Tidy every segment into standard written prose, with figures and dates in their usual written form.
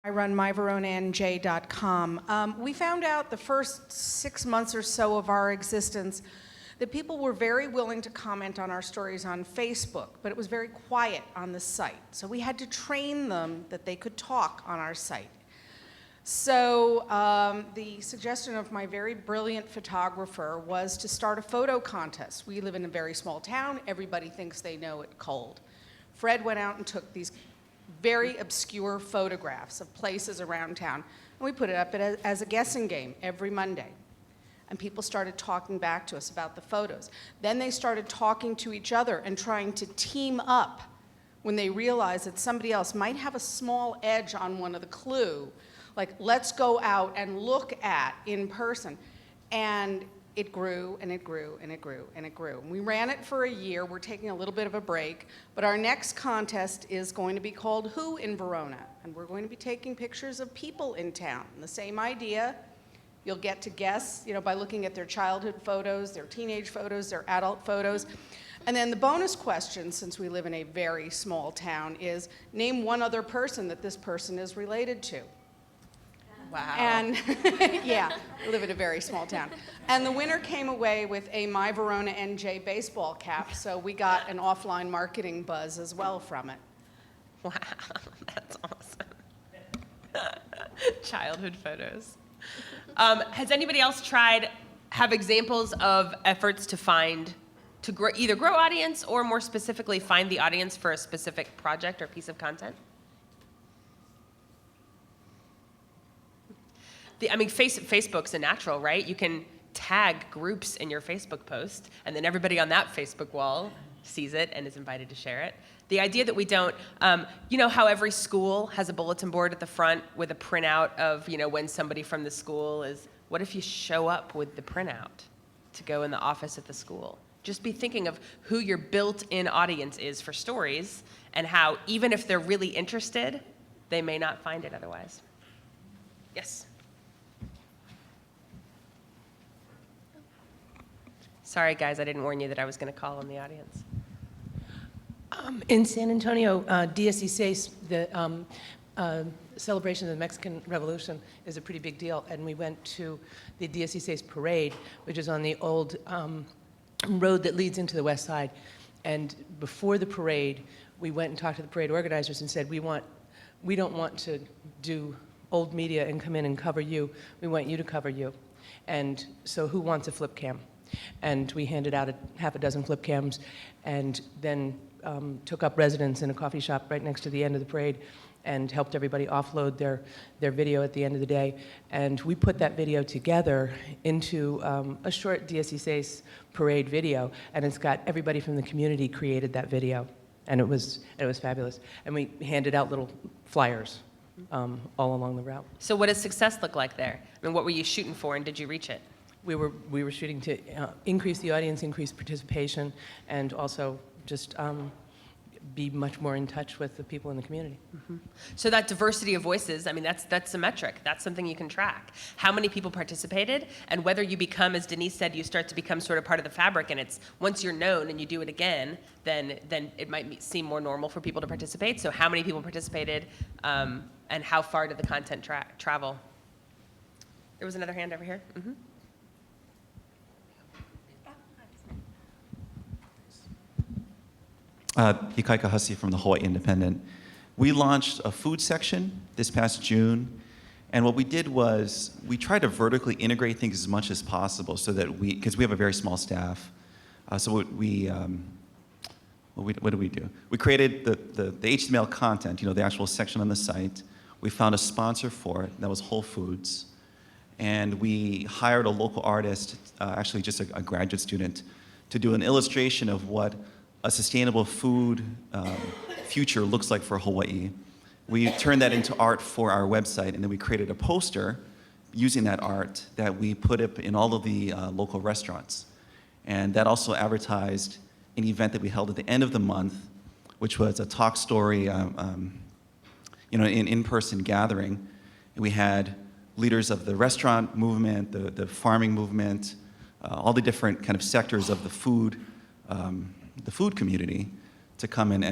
I run myveronanj.com. We found out the first 6 months or so of our existence that people were very willing to comment on our stories on Facebook, but it was very quiet on the site. So we had to train them that they could talk on our site. So the suggestion of my very brilliant photographer was to start a photo contest. We live in a very small town. Everybody thinks they know it cold. Fred went out and took these very obscure photographs of places around town, and we put it up as a guessing game every Monday. And people started talking back to us about the photos. Then they started talking to each other and trying to team up when they realized that somebody else might have a small edge on one of the clue, like let's go out and look at in person. And it grew and it grew and it grew and it grew. We ran it for a year. We're taking a little bit of a break, but our next contest is going to be called Who in Verona? And we're going to be taking pictures of people in town. And the same idea, you'll get to guess, by looking at their childhood photos, their teenage photos, their adult photos. And then the bonus question, since we live in a very small town, is name one other person that this person is related to. Wow. And yeah, we live in a very small town. And the winner came away with a My Verona NJ baseball cap, so we got an offline marketing buzz as well from it. Wow, that's awesome. Childhood photos. Has anybody else have examples of efforts to either grow audience or more specifically find the audience for a specific project or piece of content? Facebook's a natural, right? You can tag groups in your Facebook post, and then everybody on that Facebook wall sees it and is invited to share it. The idea that we don't, how every school has a bulletin board at the front with a printout of, when somebody from the school is, what if you show up with the printout to go in the office at the school? Just be thinking of who your built-in audience is for stories and how, even if they're really interested, they may not find it otherwise. Yes? Sorry, guys, I didn't warn you that I was going to call on the audience. In San Antonio, DSC6, the celebration of the Mexican Revolution is a pretty big deal, and we went to the DSC6 parade, which is on the old road that leads into the west side. And before the parade, we went and talked to the parade organizers and said, we don't want to do old media and come in and cover you. We want you to cover you. And so who wants a flip cam? And we handed out half a dozen flip cams, and then took up residence in a coffee shop right next to the end of the parade and helped everybody offload their video at the end of the day. And we put that video together into a short DSC6 parade video, and it's got everybody from the community created that video, and it was fabulous. And we handed out little flyers all along the route. So what does success look like there? What were you shooting for, and did you reach it? We were shooting to increase the audience, increase participation, and also just be much more in touch with the people in the community. Mm-hmm. So that diversity of voices, that's a metric. That's something you can track. How many people participated, and whether you become, as Denise said, you start to become sort of part of the fabric, and it's once you're known and you do it again, then it might seem more normal for people to participate. So how many people participated, and how far did the content travel? There was another hand over here. Mm-hmm. Ikaika Hussey from the Hawaii Independent. We launched a food section this past June, and what we did was we tried to vertically integrate things as much as possible so that because we have a very small staff, so what did we do? We created the HTML content, the actual section on the site. We found a sponsor for it, that was Whole Foods, and we hired a local artist, actually just a graduate student, to do an illustration of what a sustainable food future looks like for Hawaii. We turned that into art for our website, and then we created a poster using that art that we put up in all of the local restaurants. And that also advertised an event that we held at the end of the month, which was a talk story, an in-person gathering. And we had leaders of the restaurant movement, the farming movement, all the different kind of sectors of the food community to come in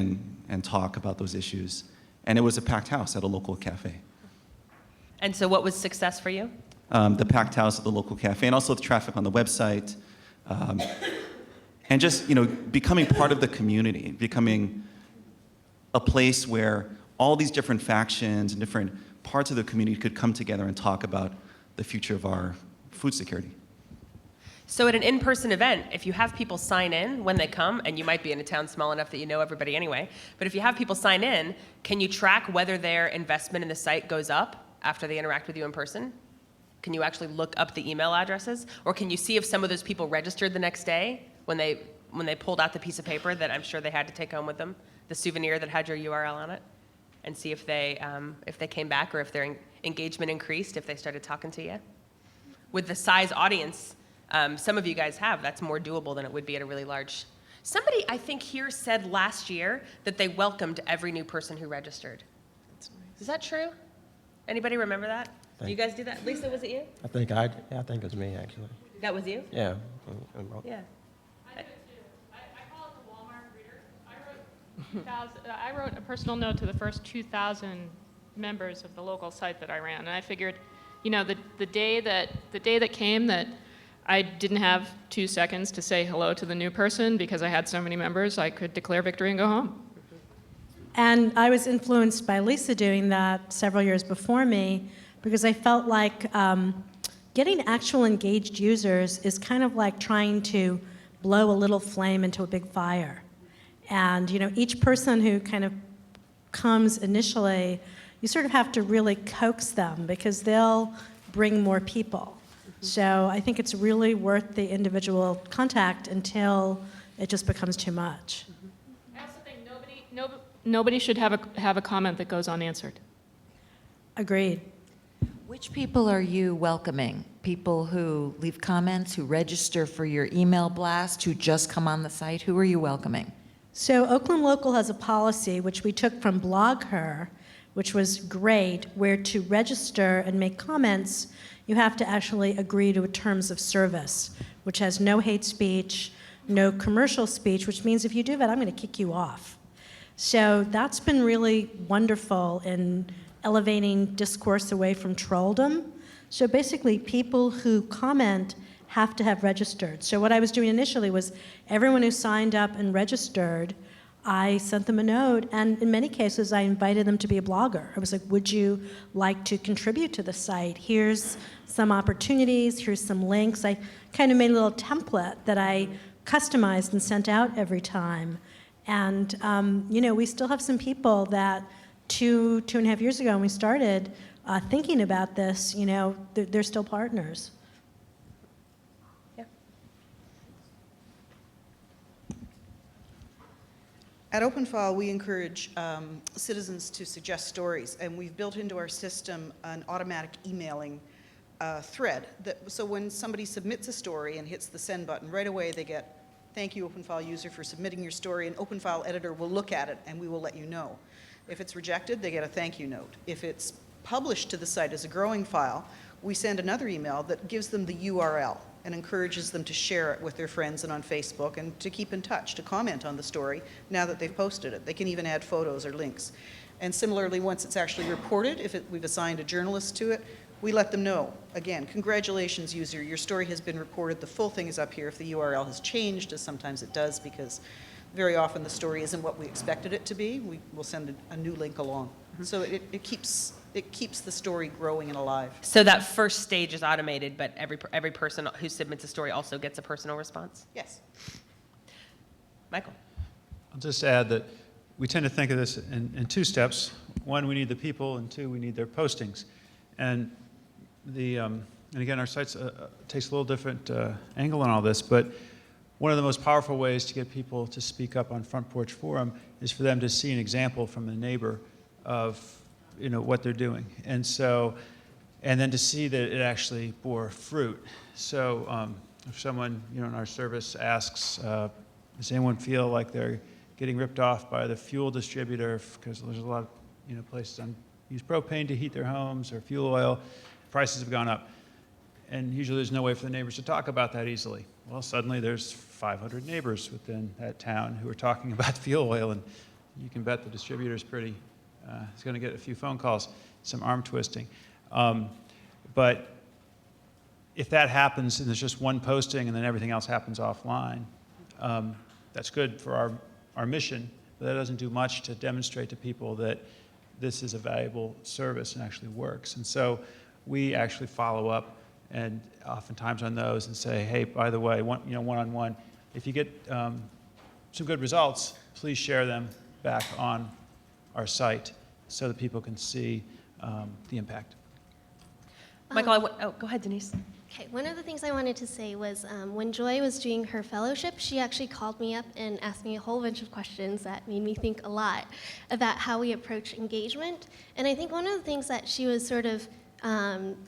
and talk about those issues. And it was a packed house at a local cafe. And so what was success for you? The packed house at the local cafe, and also the traffic on the website, and just becoming part of the community, becoming a place where all these different factions and different parts of the community could come together and talk about the future of our food security. So at an in-person event, if you have people sign in when they come, and you might be in a town small enough that you know everybody anyway, but if you have people sign in, can you track whether their investment in the site goes up after they interact with you in person? Can you actually look up the email addresses? Or can you see if some of those people registered the next day when they pulled out the piece of paper that I'm sure they had to take home with them, the souvenir that had your URL on it, and see if they came back or if their engagement increased, if they started talking to you? With the size audience some of you guys have, that's more doable than it would be at a really large. Somebody, I think, here said last year that they welcomed every new person who registered. Is that true? Anybody remember that? Do you guys do that? Lisa, was it you? I think it was me, actually. That was you? Yeah. Yeah. I do too. I call it the Walmart greeter. I wrote a personal note to the first 2,000 members of the local site that I ran, and I figured, the day that came that I didn't have 2 seconds to say hello to the new person because I had so many members, I could declare victory and go home. And I was influenced by Lisa doing that several years before me because I felt like getting actual engaged users is kind of like trying to blow a little flame into a big fire. And each person who kind of comes initially, you sort of have to really coax them because they'll bring more people. So I think it's really worth the individual contact until it just becomes too much. I also think nobody should have a comment that goes unanswered. Agreed. Which people are you welcoming? People who leave comments, who register for your email blast, who just come on the site? Who are you welcoming? So Oakland Local has a policy, which we took from BlogHer, which was great, where to register and make comments, you have to actually agree to terms of service, which has no hate speech, no commercial speech, which means if you do that, I'm going to kick you off. So that's been really wonderful in elevating discourse away from trolldom. So basically, people who comment have to have registered. So what I was doing initially was everyone who signed up and registered, I sent them a note, and in many cases, I invited them to be a blogger. I was like, would you like to contribute to the site? Here's some opportunities, here's some links. I kind of made a little template that I customized and sent out every time. And, we still have some people that 2.5 years ago when we started thinking about this, they're still partners. Yeah. At OpenFile, we encourage citizens to suggest stories, and we've built into our system an automatic emailing thread. So when somebody submits a story and hits the send button, right away they get, "Thank you, OpenFile user, for submitting your story," and OpenFile editor will look at it and we will let you know. If it's rejected, they get a thank you note. If it's published to the site as a growing file, we send another email that gives them the URL and encourages them to share it with their friends and on Facebook and to keep in touch, to comment on the story now that they've posted it. They can even add photos or links. And similarly, once it's actually reported, if we've assigned a journalist to it, we let them know. Again, congratulations, user, your story has been reported. The full thing is up here. If the URL has changed, as sometimes it does, because very often the story isn't what we expected it to be, we will send a new link along. So it keeps the story growing and alive. So that first stage is automated, but every person who submits a story also gets a personal response? Yes. Michael? I'll just add that we tend to think of this in 2 steps. 1, we need the people, and 2, we need their postings. And again, our site takes a little different angle on all this, but one of the most powerful ways to get people to speak up on Front Porch Forum is for them to see an example from the neighbor of what they're doing, and then to see that it actually bore fruit. So if someone in our service asks, does anyone feel like they're getting ripped off by the fuel distributor because there's a lot of places use propane to heat their homes or fuel oil, prices have gone up, and usually there's no way for the neighbors to talk about that easily. Well, suddenly there's 500 neighbors within that town who are talking about fuel oil, and you can bet the distributor's is going to get a few phone calls, some arm twisting. But if that happens and there's just one posting and then everything else happens offline, that's good for our mission, but that doesn't do much to demonstrate to people that this is a valuable service and actually works. And so we actually follow up and oftentimes on those and say, hey, by the way, one-on-one, if you get some good results, please share them back on our site so that people can see the impact. Michael, go ahead, Denise. Okay, one of the things I wanted to say was when Joy was doing her fellowship, she actually called me up and asked me a whole bunch of questions that made me think a lot about how we approach engagement. And I think one of the things that she was sort of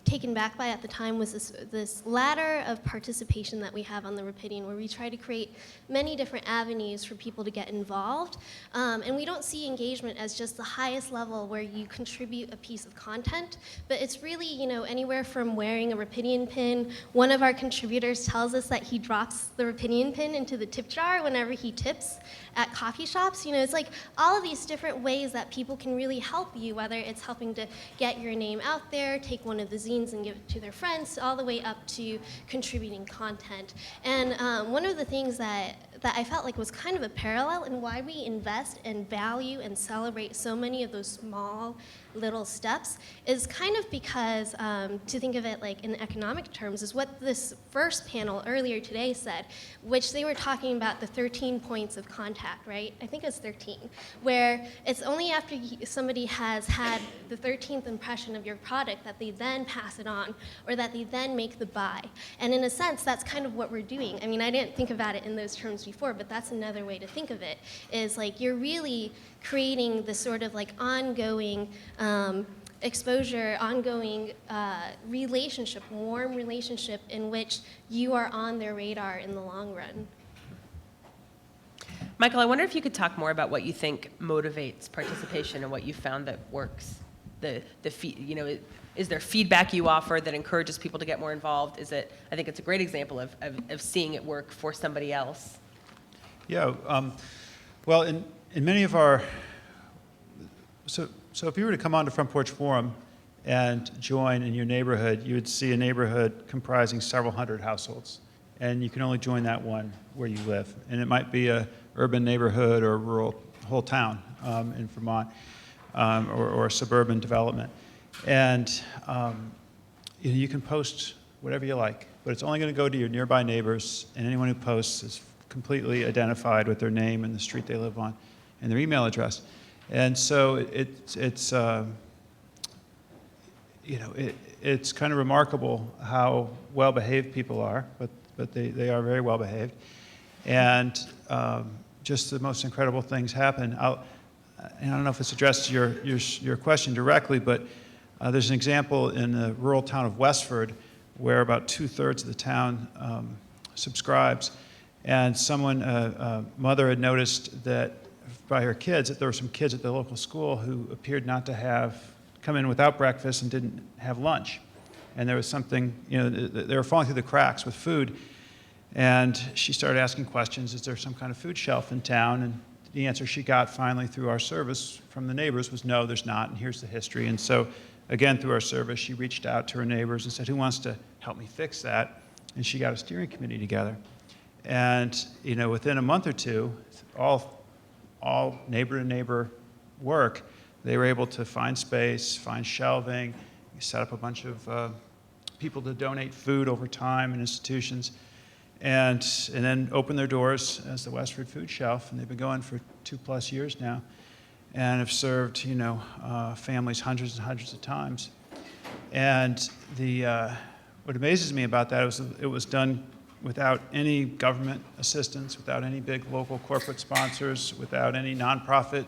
taken back by at the time was this ladder of participation that we have on the Rapidian, where we try to create many different avenues for people to get involved. And we don't see engagement as just the highest level where you contribute a piece of content, but it's really, anywhere from wearing a Rapidian pin. One of our contributors tells us that he drops the Rapidian pin into the tip jar whenever he tips at coffee shops. It's like all of these different ways that people can really help you, whether it's helping to get your name out there, take one of the zines and give it to their friends, all the way up to contributing content. And one of the things that I felt like was kind of a parallel in why we invest and value and celebrate so many of those small little steps is kind of because, to think of it like in economic terms, is what this first panel earlier today said, which they were talking about the 13 points of contact, right? I think it's 13, where it's only after somebody has had the 13th impression of your product that they then pass it on, or that they then make the buy. And in a sense, that's kind of what we're doing. I mean, I didn't think about it in those terms before, but that's another way to think of it, is like you're really creating this sort of like ongoing exposure, ongoing relationship, warm relationship in which you are on their radar in the long run. Michael, I wonder if you could talk more about what you think motivates participation and what you found that works. Is there feedback you offer that encourages people to get more involved? I think it's a great example of seeing it work for somebody else. Yeah, well, in many of our, so if you were to come onto Front Porch Forum and join in your neighborhood, you would see a neighborhood comprising several hundred households. And you can only join that one where you live. And it might be a urban neighborhood or a rural, whole town in Vermont, or a suburban development. And you can post whatever you like, but it's only going to go to your nearby neighbors, and anyone who posts is completely identified with their name and the street they live on and their email address. And so it's kind of remarkable how well behaved people are, but they are very well behaved. And just the most incredible things happen. And I don't know if it's addressed to your question directly, but there's an example in the rural town of Westford where about 2/3 of the town subscribes. And a mother had noticed that by her kids, that there were some kids at the local school who appeared not to have come in without breakfast and didn't have lunch. And there was something, they were falling through the cracks with food. And she started asking questions, is there some kind of food shelf in town? And the answer she got finally through our service from the neighbors was no, there's not, and here's the history. And so, again, through our service, she reached out to her neighbors and said, who wants to help me fix that? And she got a steering committee together. And within a month or two, all neighbor-to-neighbor work, they were able to find space, find shelving, set up a bunch of people to donate food over time in institutions, and then open their doors as the Westford Food Shelf. And they've been going for 2+ years now, and have served families hundreds and hundreds of times. And what amazes me about that is it was done without any government assistance, without any big local corporate sponsors, without any nonprofit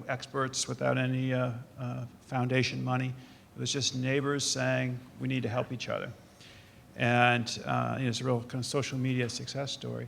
experts, without any foundation money. It was just neighbors saying, we need to help each other. And it's a real kind of social media success story.